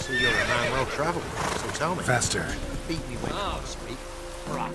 See, you're a man well travelled, so tell me. Faster. Beat me when you speak. Right.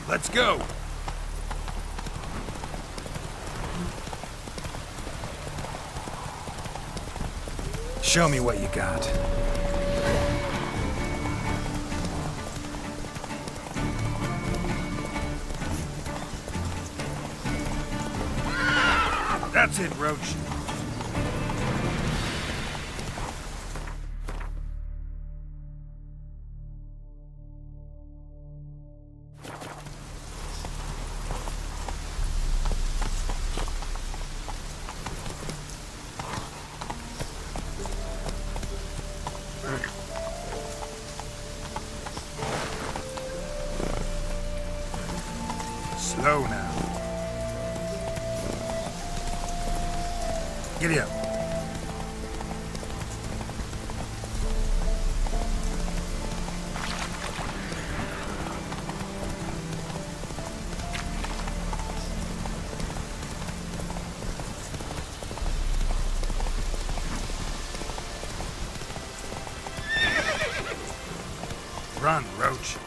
Let's go! Show me what you got. That's it, Roach. Slow now. Giddy up. Run, Roach.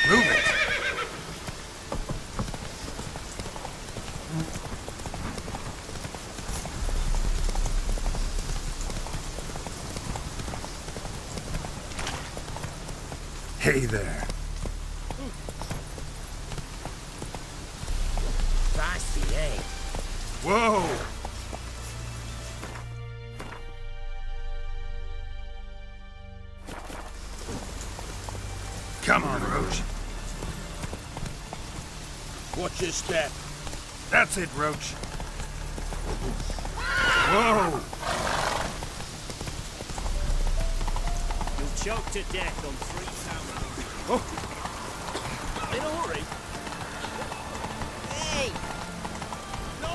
Move it! Hey there. Feisty, eh? Whoa! Come on, Roach. Watch your step. That's it, Roach. Whoa! You'll choke to death on 3 salmon. Oh! In a hurry? Hey! No!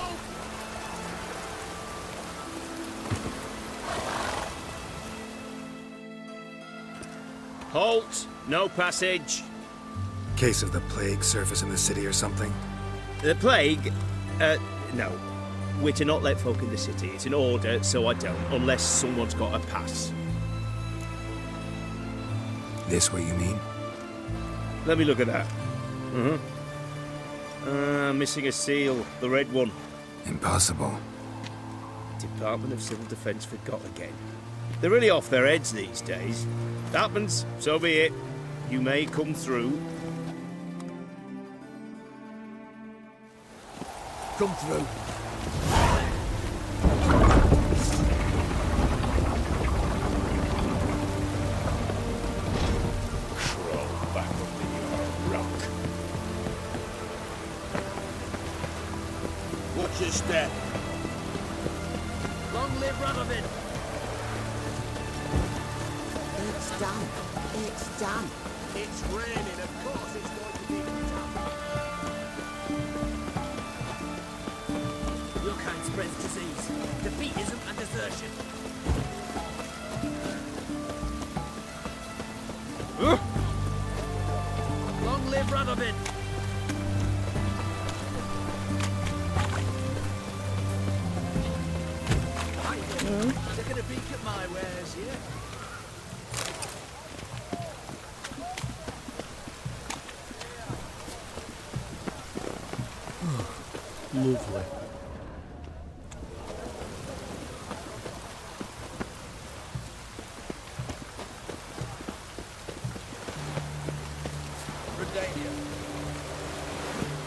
Halt! No passage. Case of the plague surface in the city or something? The plague? No. We're to not let folk in the city. It's an order, so I don't, unless someone's got a pass. This what you mean? Let me look at that. Missing a seal. The red one. Impossible. Department of Civil Defence forgot again. They're really off their heads these days. Happens, so be it. You may come through. Come through. Crawl back under your rock. Watch your step. Long live Radovid! It's damp. It's damp. It's raining, of course it's going to be damp. Your kind spreads disease. Defeatism and desertion. Long live Radovid! Taking a peek at my wares. Lovely.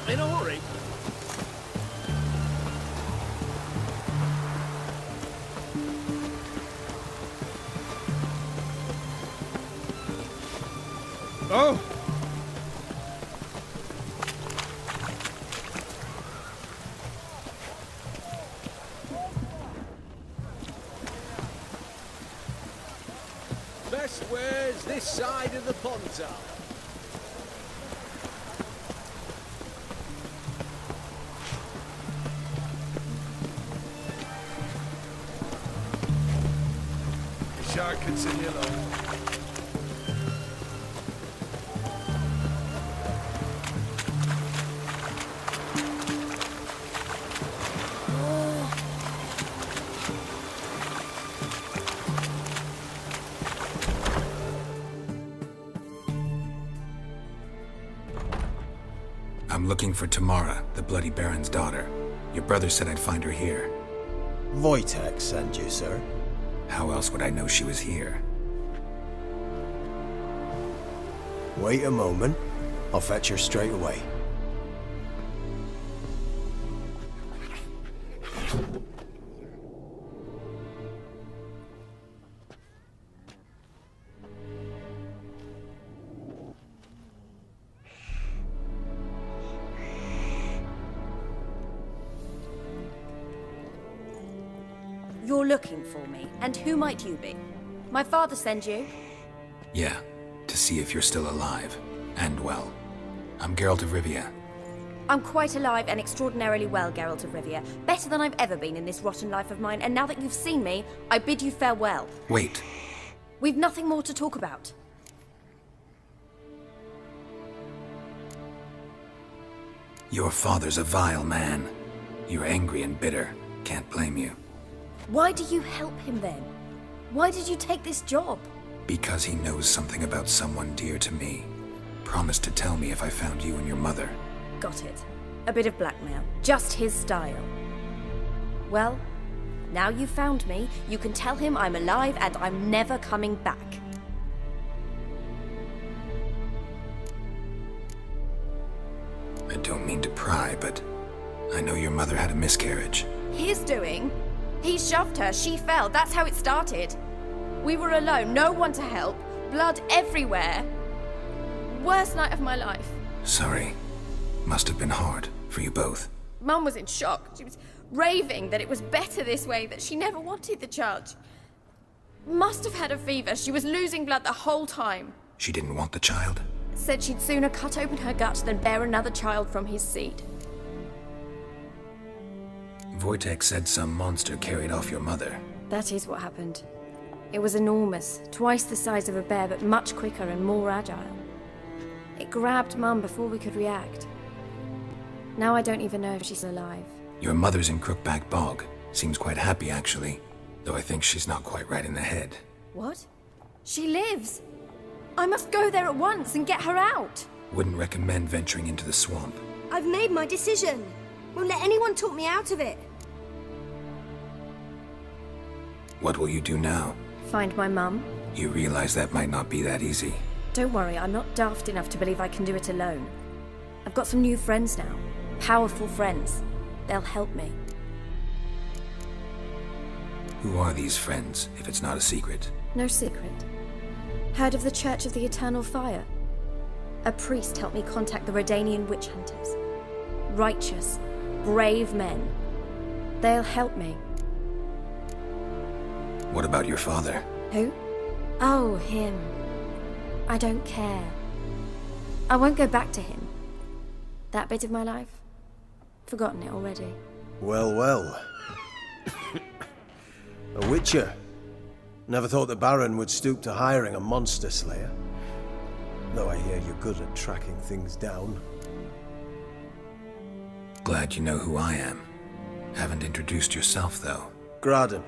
In a hurry? Oh! Best wares this side of the Pontar. The shark can send you along. I'm looking for Tamara, the Bloody Baron's daughter. Your brother said I'd find her here. Wojtek sent you, sir. How else would I know she was here? Wait a moment. I'll fetch her straight away. You're looking for me, and who might you be? My father sent you? Yeah, to see if you're still alive. And well. I'm Geralt of Rivia. I'm quite alive and extraordinarily well, Geralt of Rivia. Better than I've ever been in this rotten life of mine, and now that you've seen me, I bid you farewell. Wait. We've nothing more to talk about. Your father's a vile man. You're angry and bitter. Can't blame you. Why do you help him then? Why did you take this job? Because he knows something about someone dear to me. Promised to tell me if I found you and your mother. Got it. A bit of blackmail. Just his style. Well, now you've found me, you can tell him I'm alive and I'm never coming back. I don't mean to pry, but I know your mother had a miscarriage. His doing? He shoved her, she fell, that's how it started. We were alone, no one to help, blood everywhere. Worst night of my life. Sorry. Must have been hard for you both. Mum was in shock. She was raving that it was better this way, that she never wanted the child. Must have had a fever. She was losing blood the whole time. She didn't want the child? Said she'd sooner cut open her gut than bear another child from his seed. Wojtek said some monster carried off your mother. That is what happened. It was enormous, twice the size of a bear, but much quicker and more agile. It grabbed Mum before we could react. Now I don't even know if she's alive. Your mother's in Crookback Bog. Seems quite happy, actually. Though I think she's not quite right in the head. What? She lives! I must go there at once and get her out! Wouldn't recommend venturing into the swamp. I've made my decision. Won't let anyone talk me out of it. What will you do now? Find my mum. You realize that might not be that easy. Don't worry, I'm not daft enough to believe I can do it alone. I've got some new friends now. Powerful friends. They'll help me. Who are these friends, if it's not a secret? No secret. Heard of the Church of the Eternal Fire? A priest helped me contact the Redanian witch hunters. Righteous, brave men. They'll help me. What about your father? Who? Oh, him. I don't care. I won't go back to him. That bit of my life? Forgotten it already. Well, well. A witcher. Never thought the Baron would stoop to hiring a monster slayer. Though I hear you're good at tracking things down. Glad you know who I am. Haven't introduced yourself, though. Graden.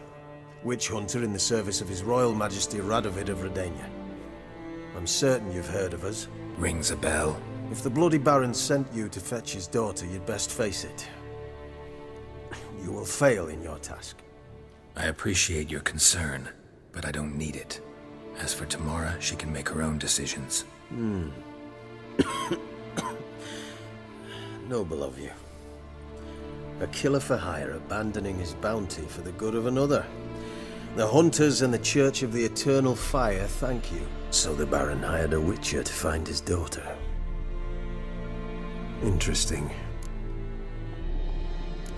witch hunter in the service of His Royal Majesty Radovid of Redania. I'm certain you've heard of us. Rings a bell. If the Bloody Baron sent you to fetch his daughter, you'd best face it. You will fail in your task. I appreciate your concern, but I don't need it. As for Tamara, she can make her own decisions. Noble of you. A killer for hire abandoning his bounty for the good of another. The hunters and the Church of the Eternal Fire thank you. So the Baron hired a witcher to find his daughter. Interesting.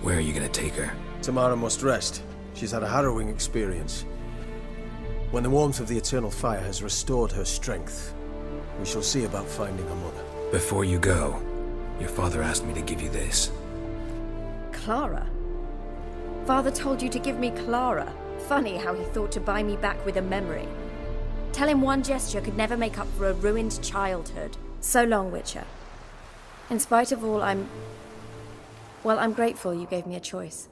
Where are you gonna take her? Tamara must rest. She's had a harrowing experience. When the warmth of the Eternal Fire has restored her strength, we shall see about finding her mother. Before you go, your father asked me to give you this. Clara? Father told you to give me Clara. Funny how he thought to buy me back with a memory. Tell him one gesture could never make up for a ruined childhood. So long, Witcher. In spite of all, I'm grateful you gave me a choice.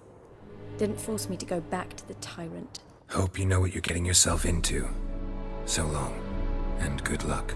Didn't force me to go back to the tyrant. Hope you know what you're getting yourself into. So long, and good luck.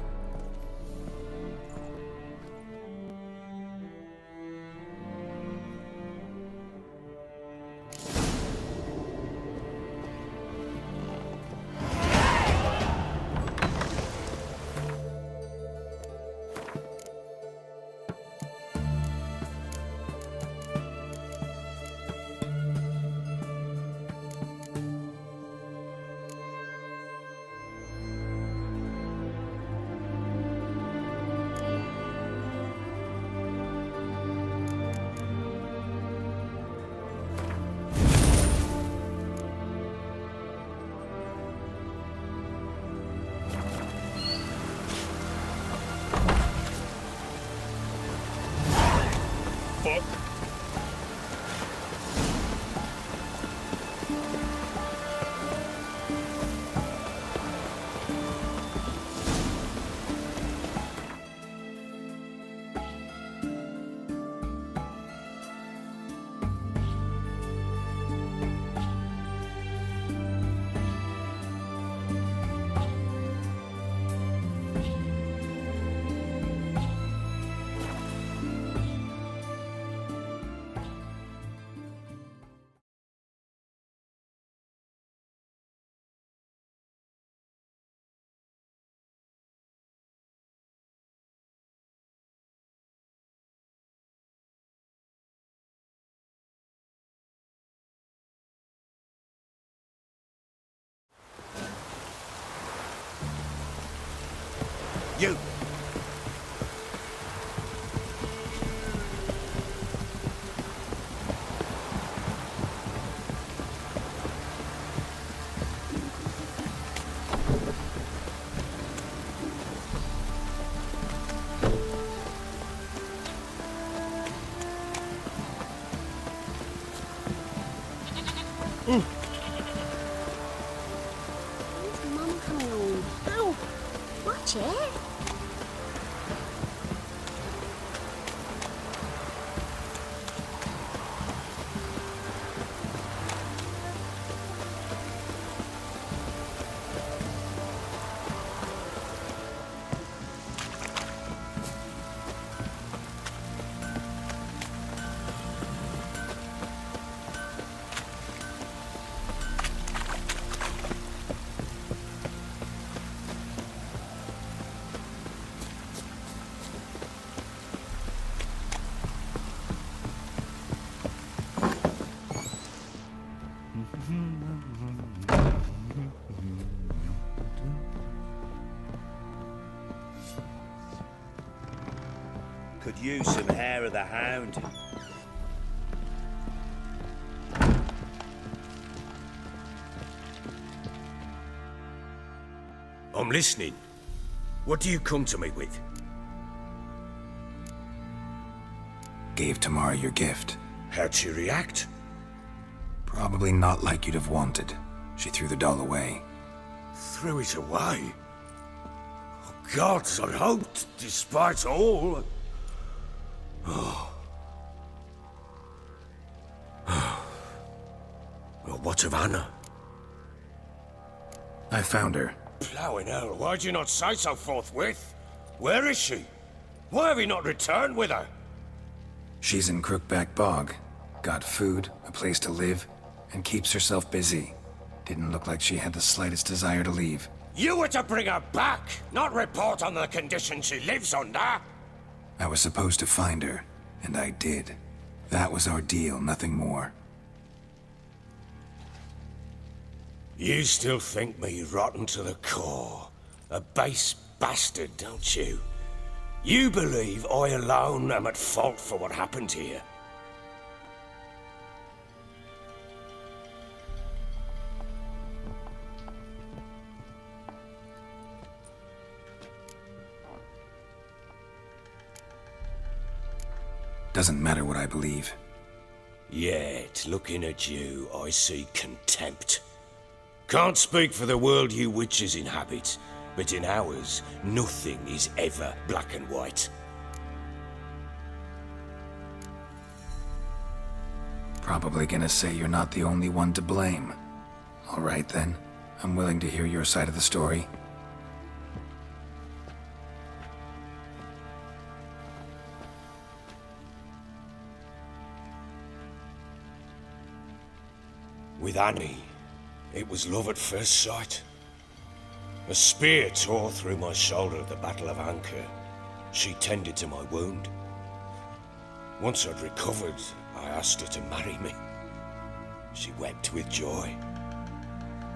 You! Where's Mum coming on? Ow! Watch it. Could use some hair of the hound. I'm listening. What do you come to me with? Gave Tamara your gift. How'd she react? Probably not like you'd have wanted. She threw the doll away. Threw it away? Oh, gods, I hoped, despite all... Oh. Well, what of Anna? I found her. Plowing hell, why'd you not say so forthwith? Where is she? Why have you not returned with her? She's in Crookback Bog. Got food, a place to live, and keeps herself busy. Didn't look like she had the slightest desire to leave. You were to bring her back, not report on the conditions she lives under. I was supposed to find her, and I did. That was our deal, nothing more. You still think me rotten to the core. A base bastard, don't you? You believe I alone am at fault for what happened here. Doesn't matter what I believe. Yet, looking at you, I see contempt. Can't speak for the world you witches inhabit, but in ours, nothing is ever black and white. Probably gonna say you're not the only one to blame. All right then, I'm willing to hear your side of the story. With Annie, it was love at first sight. A spear tore through my shoulder at the Battle of Anchor. She tended to my wound. Once I'd recovered, I asked her to marry me. She wept with joy.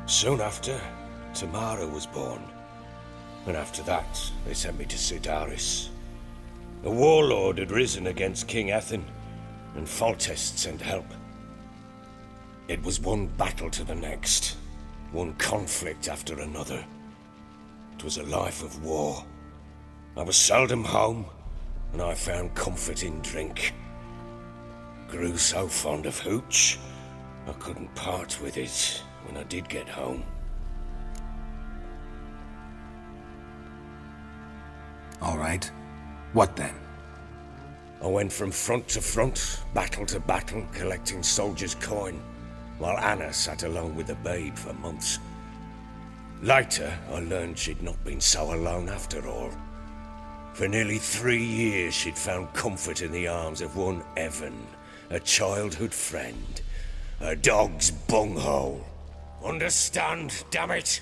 Soon after, Tamara was born. And after that, they sent me to Sidaris. A warlord had risen against King Ethan, and Foltest sent help. It was one battle to the next, one conflict after another. It was a life of war. I was seldom home, and I found comfort in drink. Grew so fond of hooch, I couldn't part with it when I did get home. All right. What then? I went from front to front, battle to battle, collecting soldiers' coin, while Anna sat alone with the babe for months. Later, I learned she'd not been so alone after all. For nearly 3 years, she'd found comfort in the arms of one Evan, a childhood friend, a dog's bunghole. Understand, damn it?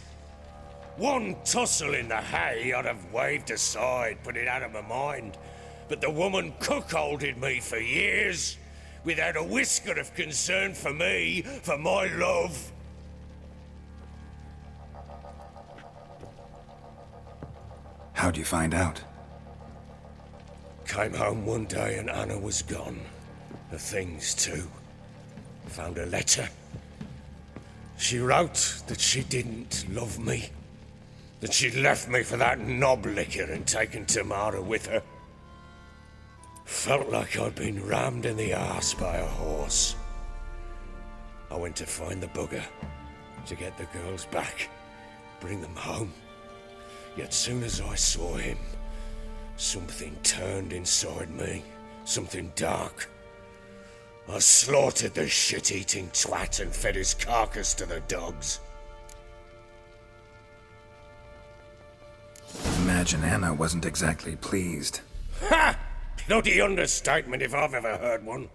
One tussle in the hay I'd have waved aside, put it out of my mind. But the woman cuckolded me for years, without a whisker of concern for me, for my love. How'd you find out? Came home one day and Anna was gone. The things too. Found a letter. She wrote that she didn't love me. That she'd left me for that knob licker and taken Tamara with her. Felt like I'd been rammed in the arse by a horse. I went to find the bugger, to get the girls back, bring them home. Yet soon as I saw him, something turned inside me, something dark. I slaughtered the shit-eating twat and fed his carcass to the dogs. Imagine Anna wasn't exactly pleased. Ha! Bloody understatement if I've ever heard one.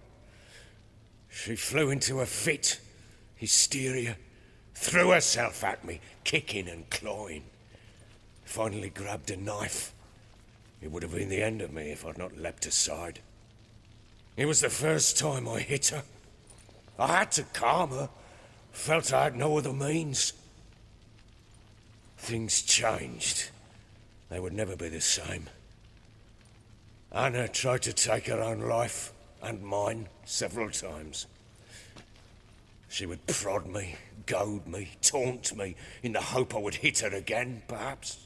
She flew into a fit, hysteria, threw herself at me, kicking and clawing. Finally grabbed a knife. It would have been the end of me if I'd not leapt aside. It was the first time I hit her. I had to calm her. Felt I had no other means. Things changed. They would never be the same. Anna tried to take her own life, and mine, several times. She would prod me, goad me, taunt me, in the hope I would hit her again, perhaps.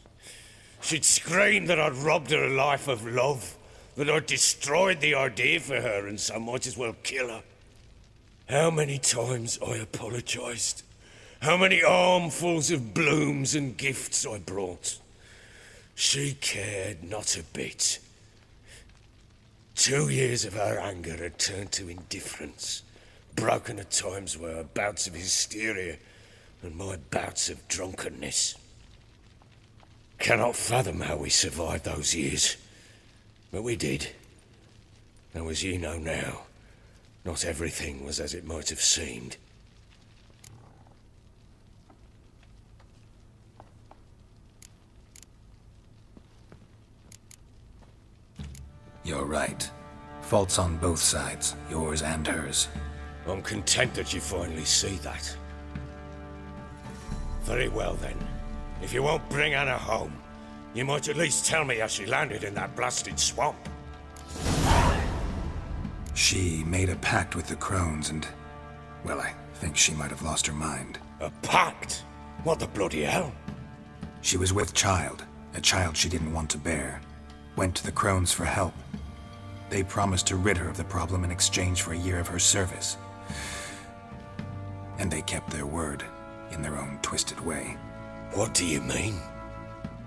She'd scream that I'd robbed her a life of love, that I'd destroyed the idea for her, and so might as well kill her. How many times I apologized. How many armfuls of blooms and gifts I brought. She cared not a bit. 2 years of her anger had turned to indifference, broken at times by her bouts of hysteria, and my bouts of drunkenness. Cannot fathom how we survived those years, but we did. Though as ye know now, not everything was as it might have seemed. You're right. Faults on both sides, yours and hers. I'm content that you finally see that. Very well then. If you won't bring Anna home, you might at least tell me how she landed in that blasted swamp. She made a pact with the crones and... well, I think she might have lost her mind. A pact? What the bloody hell? She was with child, a child she didn't want to bear. Went to the crones for help. They promised to rid her of the problem in exchange for a year of her service. And they kept their word, in their own twisted way. What do you mean?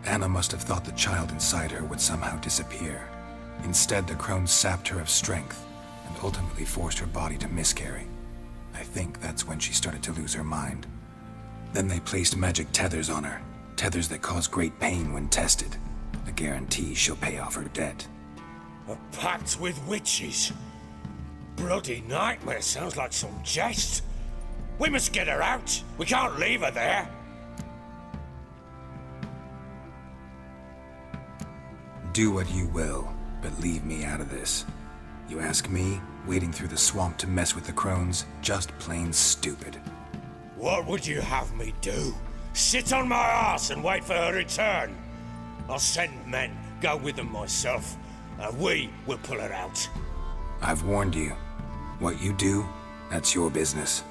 Anna must have thought the child inside her would somehow disappear. Instead, the crones sapped her of strength, and ultimately forced her body to miscarry. I think that's when she started to lose her mind. Then they placed magic tethers on her, tethers that cause great pain when tested. A guarantee she'll pay off her debt. A pact with witches? Bloody nightmare, sounds like some jest. We must get her out. We can't leave her there. Do what you will, but leave me out of this. You ask me, wading through the swamp to mess with the crones, just plain stupid. What would you have me do? Sit on my arse and wait for her return? I'll send men, go with them myself, and we will pull her out. I've warned you. What you do, that's your business.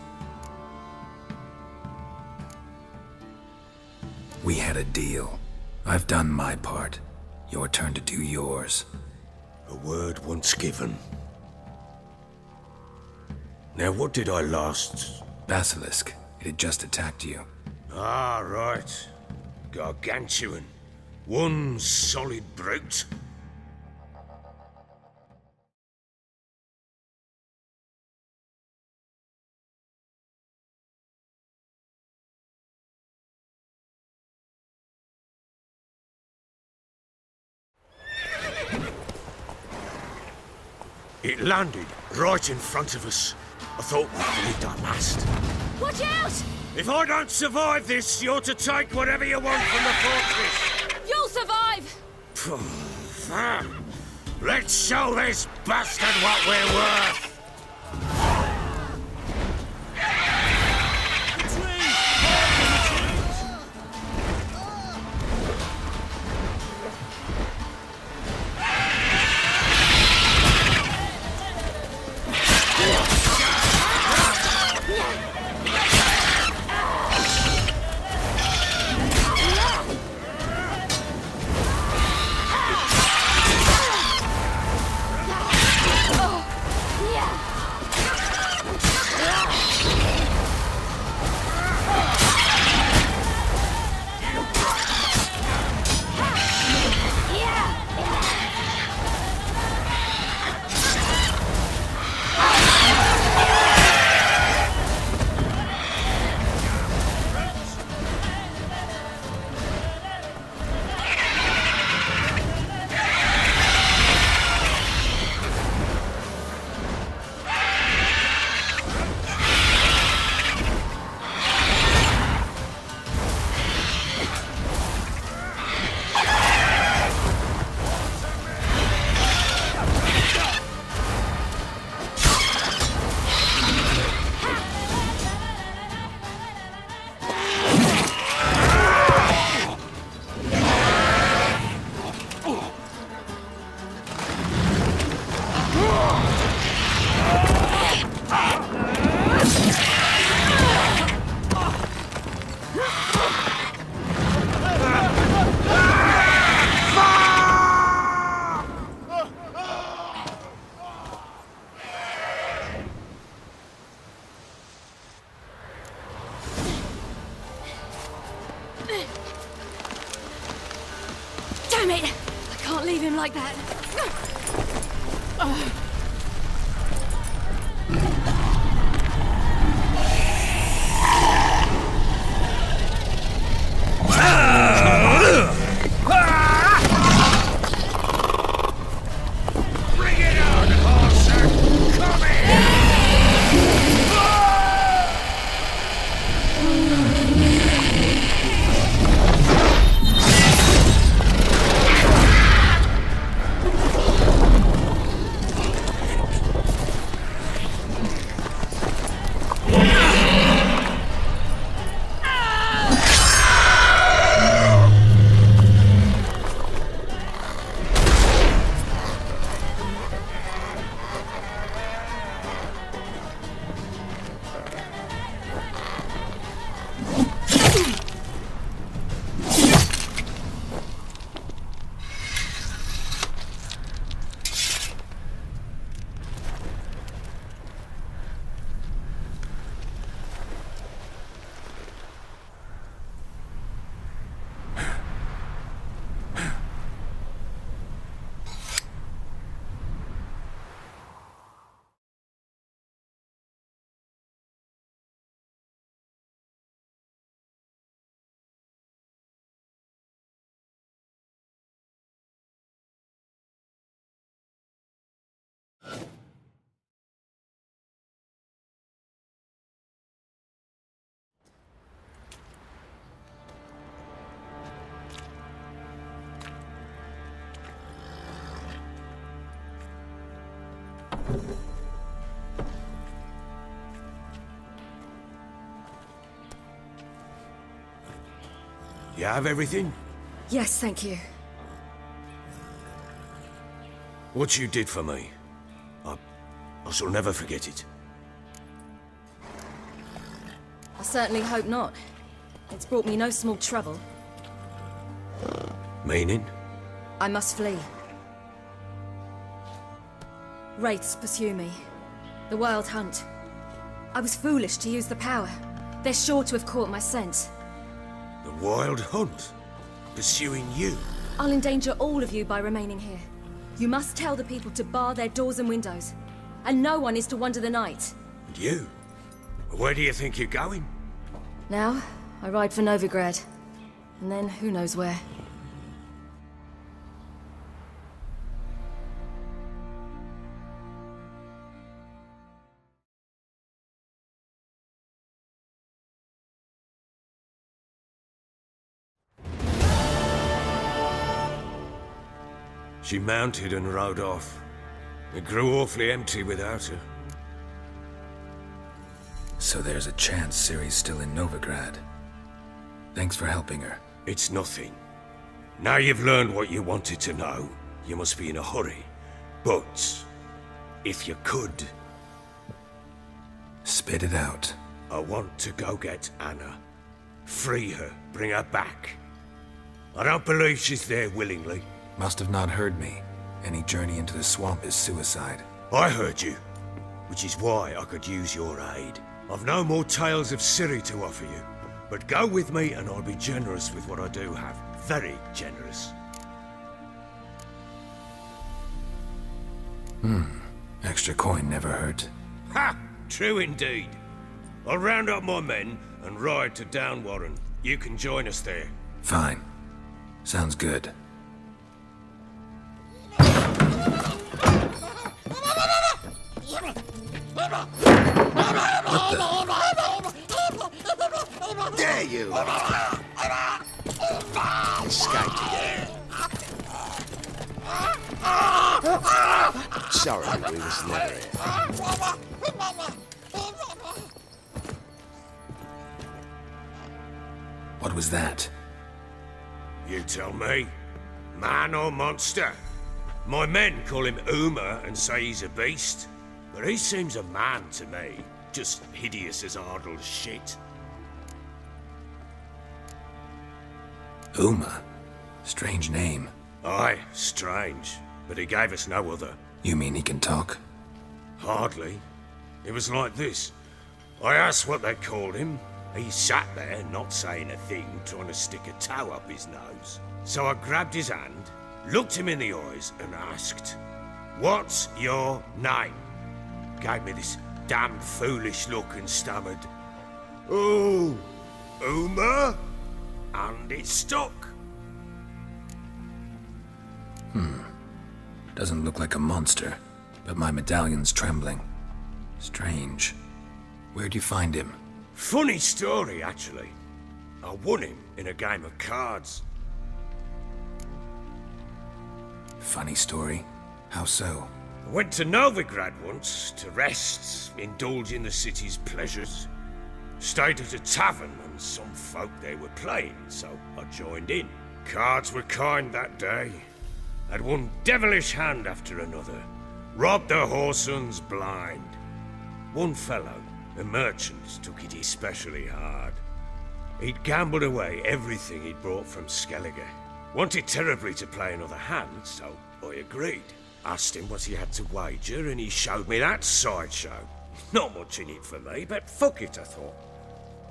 We had a deal. I've done my part. Your turn to do yours. A word once given. Now what did I last... Basilisk. It had just attacked you. Ah, right. Gargantuan. One solid brute. It landed right in front of us. I thought we'd lived our last. Watch out! If I don't survive this, you're to take whatever you want from the fortress. You'll survive! Let's show this bastard what we're worth. Damn it! I can't leave him like that. You have everything? Yes, thank you. What you did for me, I shall never forget it. I certainly hope not. It's brought me no small trouble. Meaning? I must flee. Wraiths pursue me. The Wild Hunt. I was foolish to use the power. They're sure to have caught my scent. The Wild Hunt? Pursuing you? I'll endanger all of you by remaining here. You must tell the people to bar their doors and windows. And no one is to wander the night. And you? Where do you think you're going? Now, I ride for Novigrad. And then, who knows where. She mounted and rode off. It grew awfully empty without her. So there's a chance Ciri's still in Novigrad. Thanks for helping her. It's nothing. Now you've learned what you wanted to know, you must be in a hurry. But, if you could... Spit it out. I want to go get Anna. Free her, bring her back. I don't believe she's there willingly. Must have not heard me. Any journey into the swamp is suicide. I heard you, which is why I could use your aid. I've no more tales of Ciri to offer you, but go with me and I'll be generous with what I do have. Very generous. Extra coin never hurt. Ha! True indeed. I'll round up my men and ride to Downwarren. You can join us there. Fine. Sounds good. Dare you! Escaped again. Sorry, we was never here. What was that? You tell me. Man or monster? My men call him Uma and say he's a beast, but he seems a man to me. Just hideous as Ardle's shit. Uma? Strange name. Aye, strange, but he gave us no other. You mean he can talk? Hardly. It was like this. I asked what they called him. He sat there, not saying a thing, trying to stick a toe up his nose. So I grabbed his hand, looked him in the eyes, and asked, "What's your name?" Gave me this damned foolish look and stammered, "Oh, Uma?" And it stuck. Doesn't look like a monster, but my medallion's trembling. Strange. Where'd you find him? Funny story, actually. I won him in a game of cards. Funny story? How so? I went to Novigrad once to rest, indulge in the city's pleasures. Stayed at a tavern and some folk there were playing, so I joined in. Cards were kind that day. Had one devilish hand after another. Robbed the whoresons blind. One fellow, a merchant, took it especially hard. He'd gambled away everything he'd brought from Skellige. Wanted terribly to play another hand, so I agreed. Asked him what he had to wager, and he showed me that sideshow. Not much in it for me, but fuck it, I thought.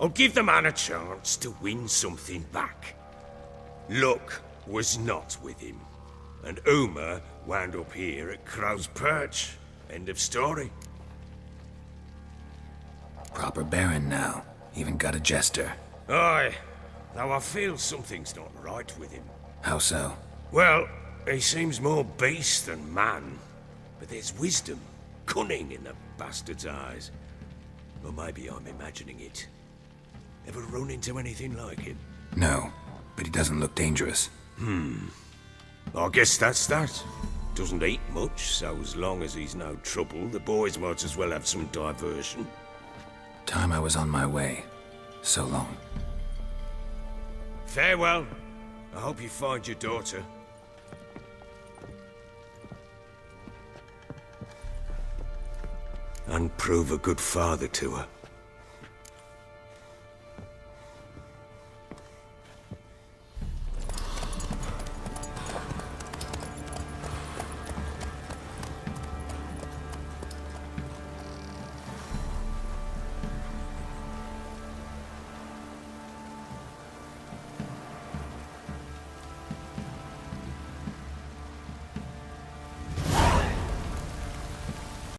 I'll give the man a chance to win something back. Luck was not with him, and Uma wound up here at Crow's Perch. End of story. Proper baron now. Even got a jester. Aye, though I feel something's not right with him. How so? Well, he seems more beast than man. But there's wisdom, cunning in the bastard's eyes. Or maybe I'm imagining it. Ever run into anything like him? No, but he doesn't look dangerous. I guess that's that. Doesn't eat much, so as long as he's no trouble, the boys might as well have some diversion. Time I was on my way. So long. Farewell. I hope you find your daughter. And prove a good father to her.